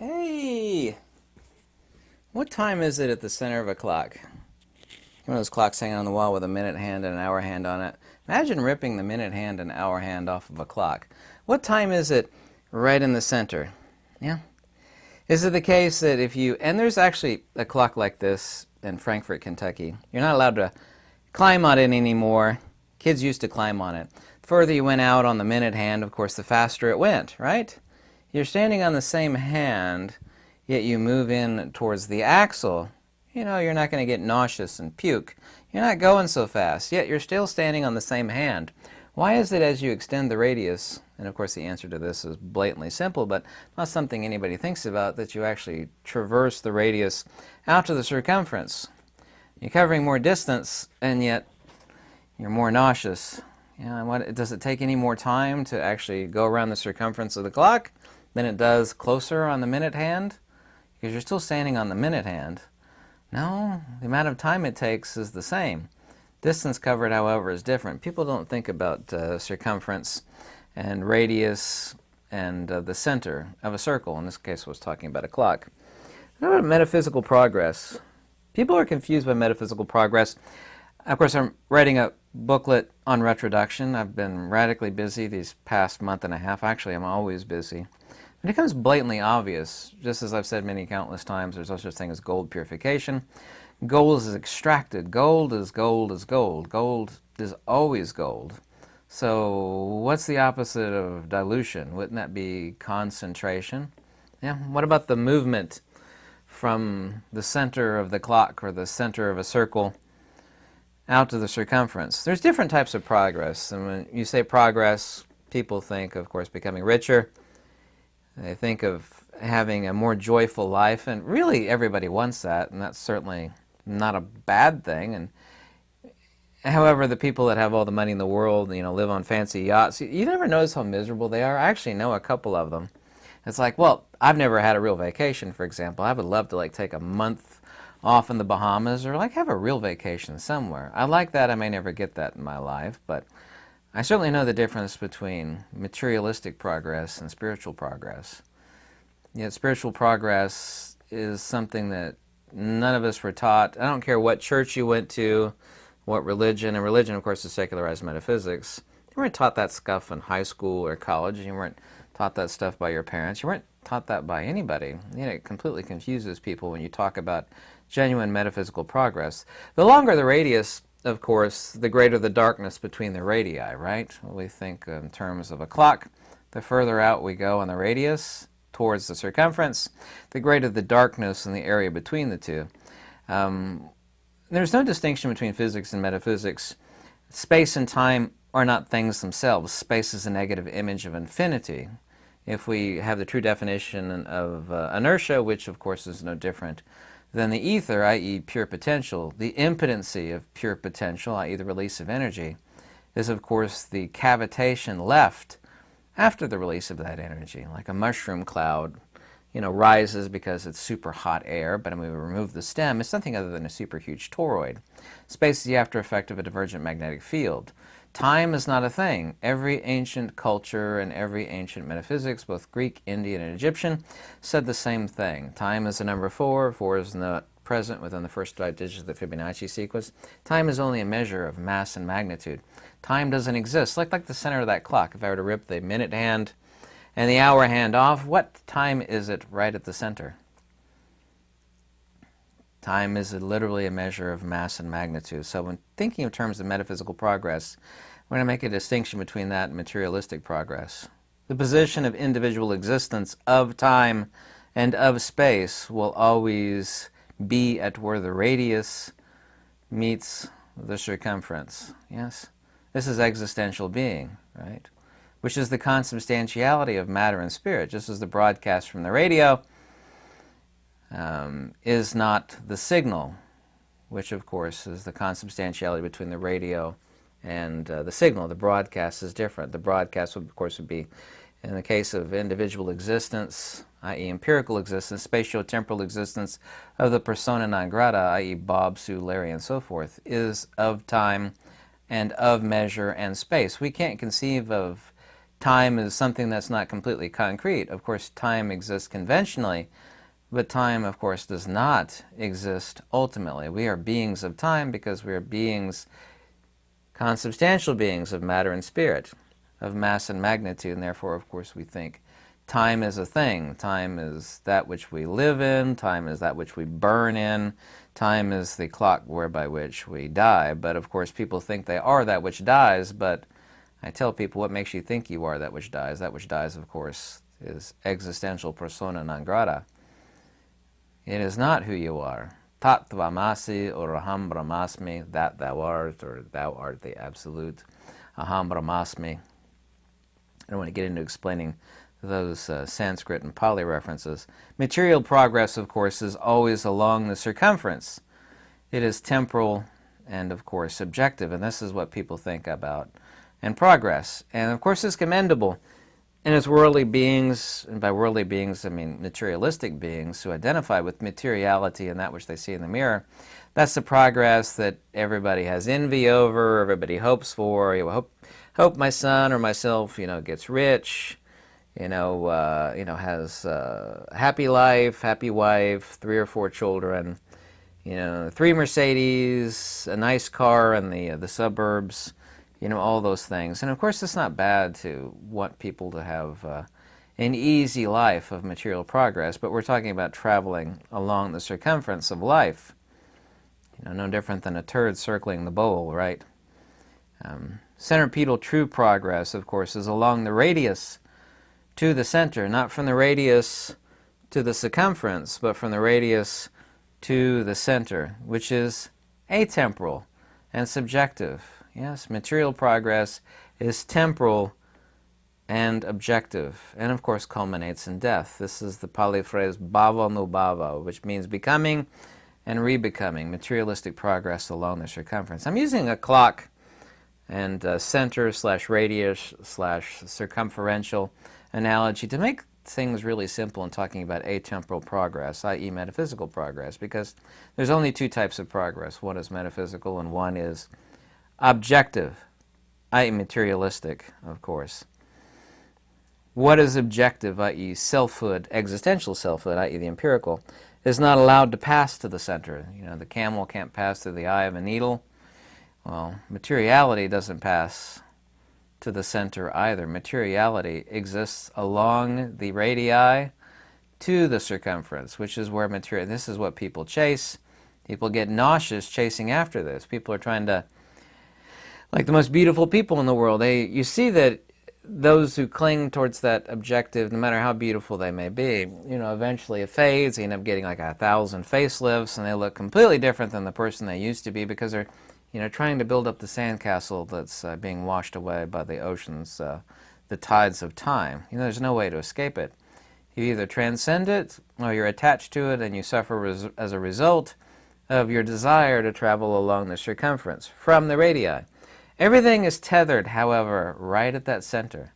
Hey, what time is it at the center of a clock? One of those clocks hanging on the wall with a minute hand and an hour hand on it. Imagine ripping the minute hand and hour hand off of a clock. What time is it right in the center? Yeah. Is it the case that if you, and there's actually a clock like this in Frankfort, Kentucky. You're not allowed to climb on it anymore. Kids used to climb on it. The further you went out on the minute hand, of course, the faster it went, right? You're standing on the same hand, yet you move in towards the axle. You know, you're not going to get nauseous and puke. You're not going so fast, yet you're still standing on the same hand. Why is it as you extend the radius, and of course the answer to this is blatantly simple, but not something anybody thinks about, that you actually traverse the radius out to the circumference? You're covering more distance, and yet you're more nauseous. You know, does it take any more time to actually go around the circumference of the clock than it does closer on the minute hand? Because you're still standing on the minute hand. No, the amount of time it takes is the same. Distance covered, however, is different. People don't think about circumference and radius and the center of a circle. In this case, I was talking about a clock. What about metaphysical progress? People are confused by metaphysical progress. Of course, I'm writing a booklet on retroduction. I've been radically busy these past month and a half. Actually, I'm always busy. It becomes blatantly obvious, just as I've said many countless times, there's no such thing as gold purification. Gold is extracted. Gold is gold is gold. Gold is always gold. So what's the opposite of dilution? Wouldn't that be concentration? Yeah. What about the movement from the center of the clock or the center of a circle out to the circumference? There's different types of progress. And when you say progress, people think, of course, becoming richer. They think of having a more joyful life, and really everybody wants that, and that's certainly not a bad thing. And however, the people that have all the money in the world, you know, live on fancy yachts, you never notice how miserable they are. I actually know a couple of them. It's like, well, I've never had a real vacation, for example. I would love to take a month off in the Bahamas, or have a real vacation somewhere. I like that. I may never get that in my life, but I certainly know the difference between materialistic progress and spiritual progress. Yet spiritual progress is something that none of us were taught. I don't care what church you went to, what religion, and religion, of course, is secularized metaphysics. You weren't taught that stuff in high school or college. You weren't taught that stuff by your parents. You weren't taught that by anybody. You know, it completely confuses people when you talk about genuine metaphysical progress. The longer the radius, of course, the greater the darkness between the radii, right? We think in terms of a clock. The further out we go on the radius towards the circumference, the greater the darkness in the area between the two. There's no distinction between physics and metaphysics. Space and time are not things themselves. Space is a negative image of infinity. If we have the true definition of inertia, which of course is no different than the ether, i.e. pure potential, the impotency of pure potential, i.e. the release of energy, is of course the cavitation left after the release of that energy, like a mushroom cloud, rises because it's super hot air, but when we remove the stem, it's nothing other than a super huge toroid. Space is the after effect of a divergent magnetic field. Time is not a thing. Every ancient culture and every ancient metaphysics, both Greek, Indian, and Egyptian, said the same thing. Time is the number 4. 4 is not present within the first 5 digits of the Fibonacci sequence. Time is only a measure of mass and magnitude. Time doesn't exist. Like the center of that clock. If I were to rip the minute hand and the hour hand off, what time is it right at the center? Time is literally a measure of mass and magnitude. So when thinking in terms of metaphysical progress, we're going to make a distinction between that and materialistic progress. The position of individual existence, of time and of space, will always be at where the radius meets the circumference. Yes? This is existential being, right? Which is the consubstantiality of matter and spirit, just as the broadcast from the radio is not the signal, which of course is the consubstantiality between the radio and the signal. The broadcast is different. The broadcast, of course, would be, in the case of individual existence, i.e. empirical existence, spatio-temporal existence of the persona non grata, i.e. Bob, Sue, Larry, and so forth, is of time and of measure and space. We can't conceive of time is something that's not completely concrete. Of course, time exists conventionally, but time, of course, does not exist ultimately. We are beings of time because we are beings, consubstantial beings of matter and spirit, of mass and magnitude, and therefore, of course, we think time is a thing. Time is that which we live in. Time is that which we burn in. Time is the clock whereby which we die. But, of course, people think they are that which dies, but I tell people, what makes you think you are that which dies? That which dies, of course, is existential persona non grata. It is not who you are. Tat tvamasi or aham brahmasmi, that thou art, or thou art the absolute. Aham brahmasmi. I don't want to get into explaining those Sanskrit and Pali references. Material progress, of course, is always along the circumference. It is temporal and, of course, subjective, and this is what people think about and progress. And, of course, it's commendable. And as worldly beings, and by worldly beings I mean materialistic beings who identify with materiality and that which they see in the mirror, that's the progress that everybody has envy over, everybody hopes for. You hope my son or myself, gets rich, has a happy life, happy wife, 3 or 4 children, 3 Mercedes, a nice car in the suburbs, all those things. And of course, it's not bad to want people to have an easy life of material progress, but we're talking about traveling along the circumference of life. No different than a turd circling the bowl, right? Centipedal true progress, of course, is along the radius to the center, not from the radius to the circumference, but from the radius to the center, which is atemporal and subjective. Yes, material progress is temporal and objective, and of course culminates in death. This is the Pali phrase bhava nubhava, which means becoming and rebecoming, materialistic progress along the circumference. I'm using a clock and center/radius/circumferential analogy to make things really simple in talking about atemporal progress, i.e. metaphysical progress, because there's only 2 types of progress. One is metaphysical and one is objective, i.e. materialistic, of course. What is objective, i.e. selfhood, existential selfhood, i.e. the empirical, is not allowed to pass to the center. The camel can't pass through the eye of a needle. Well, materiality doesn't pass to the center either. Materiality exists along the radii to the circumference, which is where this is what people chase. People get nauseous chasing after this. People are trying to, like the most beautiful people in the world, you see that those who cling towards that objective, no matter how beautiful they may be, eventually it fades. They end up getting like 1,000 facelifts, and they look completely different than the person they used to be because they're, trying to build up the sandcastle that's being washed away by the oceans, the tides of time. There's no way to escape it. You either transcend it, or you're attached to it, and you suffer as a result of your desire to travel along the circumference from the radii. Everything is tethered, however, right at that center.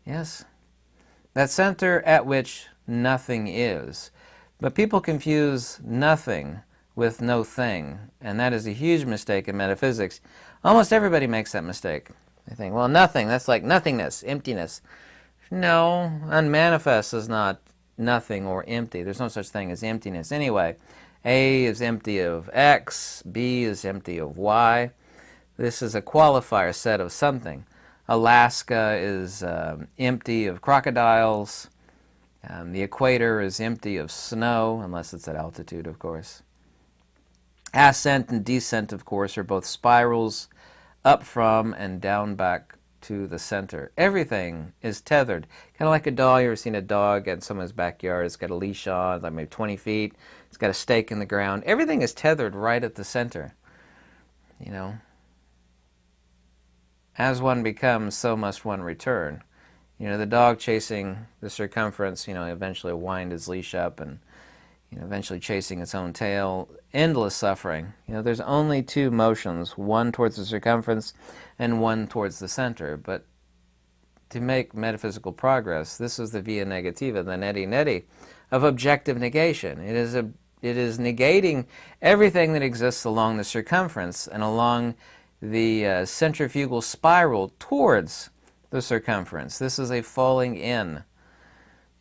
Yes? That center at which nothing is. But people confuse nothing with no thing, and that is a huge mistake in metaphysics. Almost everybody makes that mistake. They think, well, nothing, that's like nothingness, emptiness. No, unmanifest is not nothing or empty. There's no such thing as emptiness anyway. A is empty of X, B is empty of Y. This is a qualifier set of something. Alaska is empty of crocodiles. The equator is empty of snow, unless it's at altitude, of course. Ascent and descent, of course, are both spirals up from and down back to the center. Everything is tethered. Kind of like a dog. You ever seen a dog in someone's backyard? It's got a leash on, like maybe 20 feet. It's got a stake in the ground. Everything is tethered right at the center. As one becomes, so must one return. The dog chasing the circumference, eventually wind his leash up and, eventually chasing its own tail. Endless suffering. There's only 2 motions, one towards the circumference and one towards the center. But to make metaphysical progress, this is the via negativa, the neti of objective negation. It is negating everything that exists along the circumference and along the centrifugal spiral towards the circumference. This is a falling in.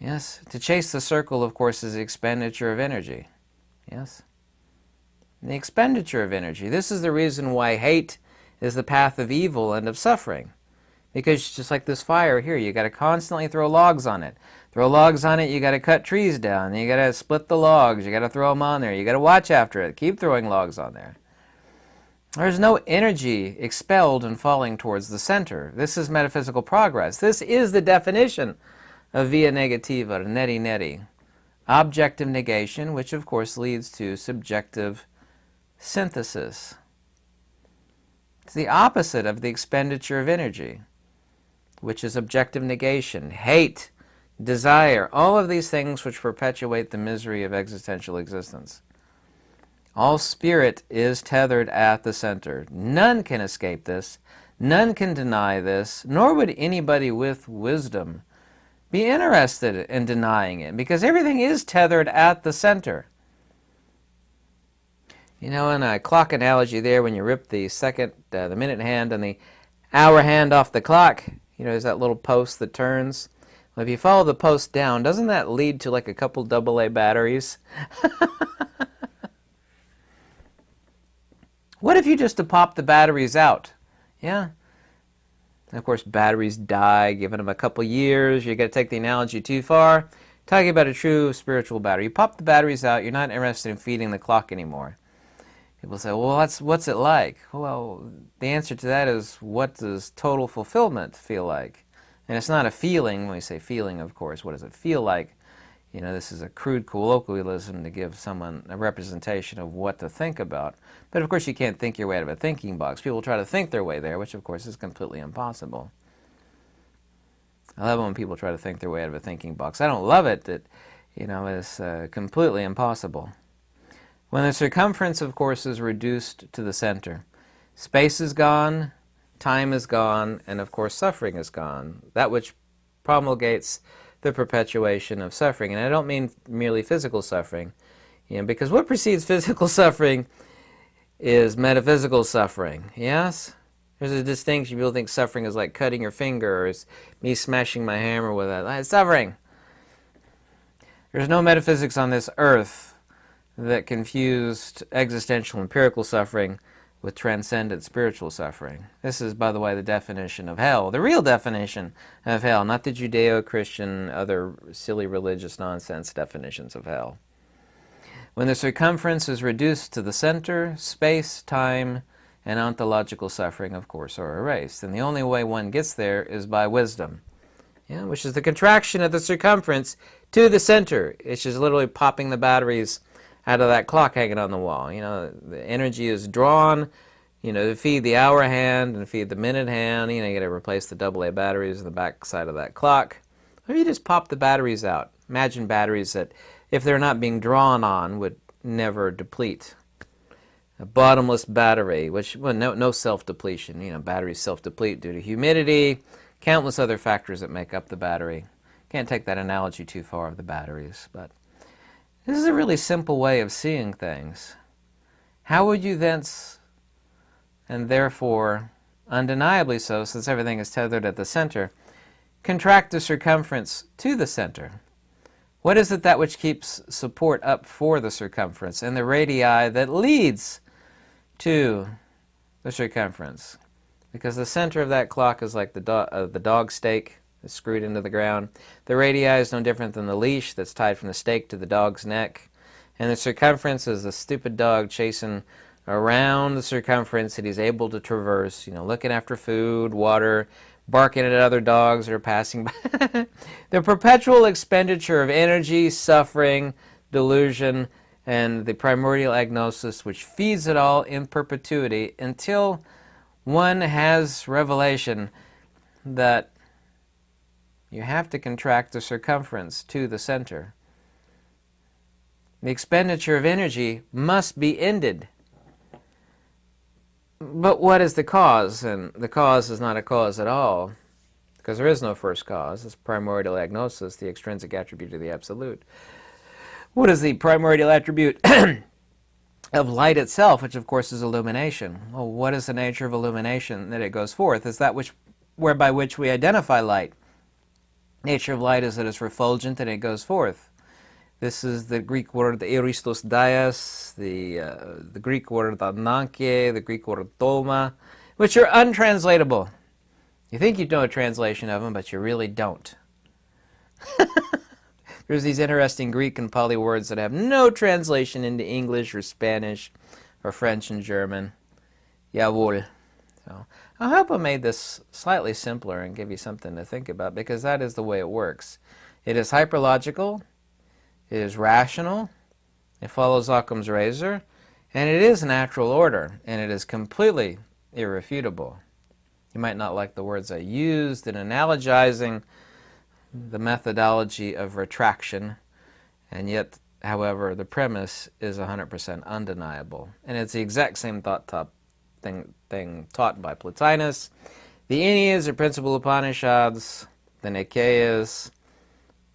Yes, to chase the circle, of course, is the expenditure of energy. Yes, the expenditure of energy. This is the reason why hate is the path of evil and of suffering. Because just like this fire here, you got to constantly throw logs on it. Throw logs on it, you got to cut trees down. You got to split the logs. You got to throw them on there. You got to watch after it. Keep throwing logs on there. There's no energy expelled and falling towards the center. This is metaphysical progress. This is the definition of via negativa, neti neti. Objective negation, which of course leads to subjective synthesis. It's the opposite of the expenditure of energy, which is objective negation, hate, desire, all of these things which perpetuate the misery of existential existence. All spirit is tethered at the center. None can escape this. None can deny this, nor would anybody with wisdom be interested in denying it, because everything is tethered at the center. You know, in a clock analogy there, when you rip the second, the minute hand and the hour hand off the clock, you know, there's that little post that turns. Well, if you follow the post down, doesn't that lead to like a couple AA batteries? What if you just to pop the batteries out? Yeah. And of course, batteries die, giving them a couple years. You're going to take the analogy too far. Talking about a true spiritual battery. You pop the batteries out, you're not interested in feeding the clock anymore. People say, well, what's it like? Well, the answer to that is, what does total fulfillment feel like? And it's not a feeling. When we say feeling, of course, what does it feel like? You know, this is a crude colloquialism to give someone a representation of what to think about. But of course, you can't think your way out of a thinking box. People try to think their way there, which of course is completely impossible. I love it when people try to think their way out of a thinking box. I don't love it. That, you know, is completely impossible. When the circumference, of course, is reduced to the center, space is gone, time is gone, and of course suffering is gone. That which promulgates the perpetuation of suffering. And I don't mean merely physical suffering, you know, because what precedes physical suffering is metaphysical suffering. Yes? There's a distinction. People think suffering is like cutting your finger, or it's me smashing my hammer with it. It's suffering. There's no metaphysics on this earth that confused existential empirical suffering with transcendent spiritual suffering. This is, by the way, the definition of hell, the real definition of hell, not the Judeo-Christian, other silly religious nonsense definitions of hell. When the circumference is reduced to the center, space, time, and ontological suffering, of course, are erased. And the only way one gets there is by wisdom, yeah, which is the contraction of the circumference to the center. It's just literally popping the batteries out of that clock hanging on the wall. You know, the energy is drawn, you know, to feed the hour hand and feed the minute hand. You know, you got to replace the AA batteries in the back side of that clock. Or you just pop the batteries out. Imagine batteries that, if they're not being drawn on, would never deplete. A bottomless battery, which, well, no self-depletion. You know, batteries self-deplete due to humidity, countless other factors that make up the battery. Can't take that analogy too far of the batteries, but this is a really simple way of seeing things. How would you thence, and therefore undeniably so, since everything is tethered at the center, contract the circumference to the center? What is it that which keeps support up for the circumference and the radii that leads to the circumference? Because the center of that clock is like the dog stake that's screwed into the ground. The radii is no different than the leash that's tied from the stake to the dog's neck. And the circumference is a stupid dog chasing around the circumference that he's able to traverse, you know, looking after food, water, barking at other dogs that are passing by. The perpetual expenditure of energy, suffering, delusion, and the primordial agnosis which feeds it all in perpetuity until one has revelation that you have to contract the circumference to the center. The expenditure of energy must be ended. But what is the cause? And the cause is not a cause at all, because there is no first cause. It's primordial agnosis, the extrinsic attribute of the absolute. What is the primordial attribute of light itself, which of course is illumination? Well, what is the nature of illumination that it goes forth? Is that which whereby which we identify light. Nature of light is that it's refulgent and it goes forth. This is the Greek word, the euristos dias, the Greek word, the nanke, the Greek word, toma, which are untranslatable. You think you know a translation of them, but you really don't. There's these interesting Greek and Pali words that have no translation into English or Spanish or French and German. Jawohl. So I hope I made this slightly simpler and give you something to think about, because that is the way it works. It is hyperlogical, it is rational, it follows Occam's razor, and it is natural order, and it is completely irrefutable. You might not like the words I used in analogizing the methodology of retraction, and yet, however, the premise is 100% undeniable. And it's the exact same thing taught by Plotinus. The Enneads are principal Upanishads, the Nikayas,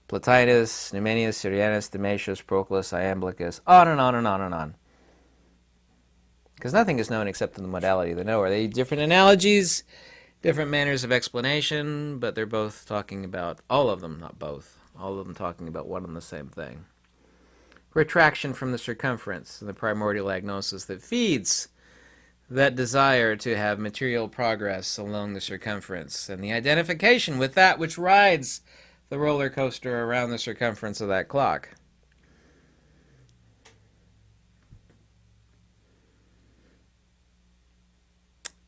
Plotinus, Numenius, Syrianus, Damascus, Proclus, Iamblichus, on and on and on and on. Because nothing is known except in the modality of the knower. They use different analogies, different manners of explanation, but they're both talking about, all of them, not both, all of them talking about one and the same thing. Retraction from the circumference, the primordial agnosis that feeds that desire to have material progress along the circumference, and the identification with that which rides the roller coaster around the circumference of that clock.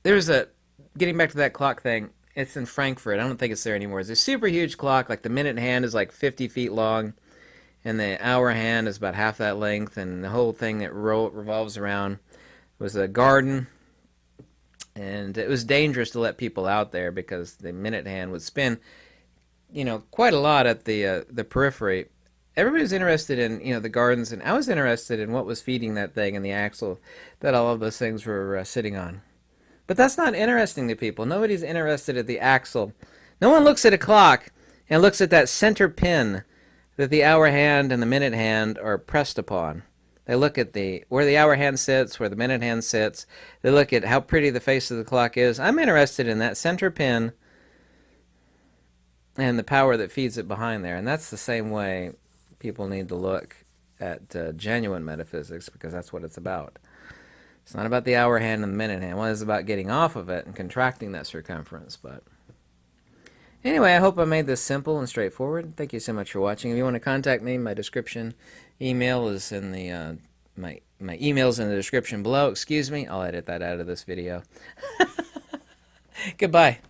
There's a, getting back to that clock thing, it's in Frankfurt. I don't think it's there anymore. It's a super huge clock, like the minute hand is like 50 feet long, and the hour hand is about half that length, and the whole thing that revolves around was a garden, and it was dangerous to let people out there because the minute hand would spin, quite a lot at the periphery. Everybody was interested in, the gardens, and I was interested in what was feeding that thing and the axle that all of those things were sitting on. But that's not interesting to people. Nobody's interested at the axle. No one looks at a clock and looks at that center pin that the hour hand and the minute hand are pressed upon. They look at where the hour hand sits, where the minute hand sits. They look at how pretty the face of the clock is. I'm interested in that center pin and the power that feeds it behind there. And that's the same way people need to look at genuine metaphysics, because that's what it's about. It's not about the hour hand and the minute hand. One is about getting off of it and contracting that circumference. But anyway, I hope I made this simple and straightforward. Thank you so much for watching. If you want to contact me, my description email is in the my email's in the description below. Excuse me, I'll edit that out of this video. Goodbye.